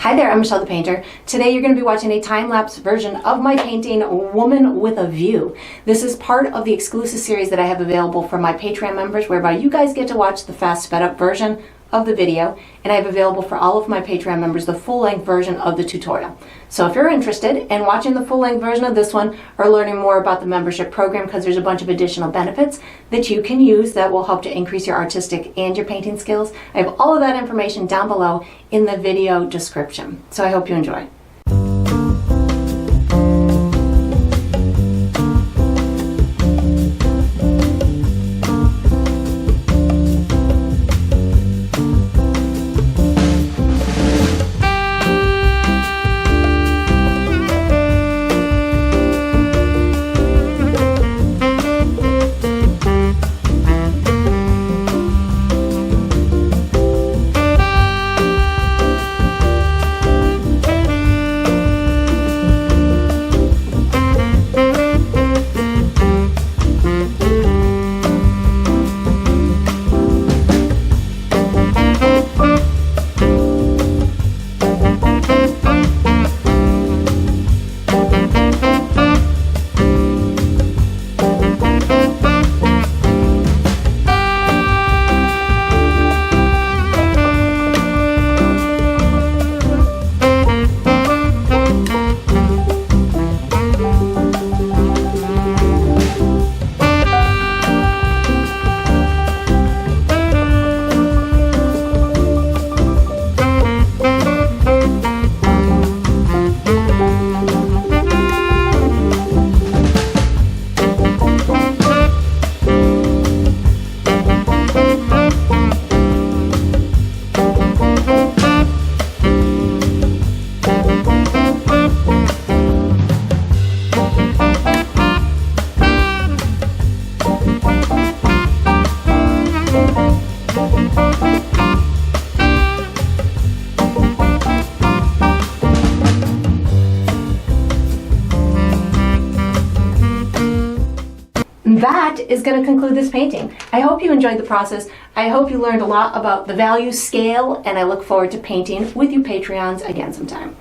Hi there, I'm Michelle the Painter. Today you're going to be watching a time-lapse version of my painting, Woman with a View. This is part of the exclusive series that I have available for my Patreon members, whereby you guys get to watch the fast sped-up version of the video, and I have available for all of my Patreon members the full-length version of the tutorial. So if you're interested in watching the full-length version of this one or learning more about the membership program, because there's a bunch of additional benefits that you can use that will help to increase your artistic and your painting skills, I have all of that information down below in the video description. So I hope you enjoy. That is going to conclude this painting. I hope you enjoyed the process. I hope you learned a lot about the value scale, and I look forward to painting with you Patreons again sometime.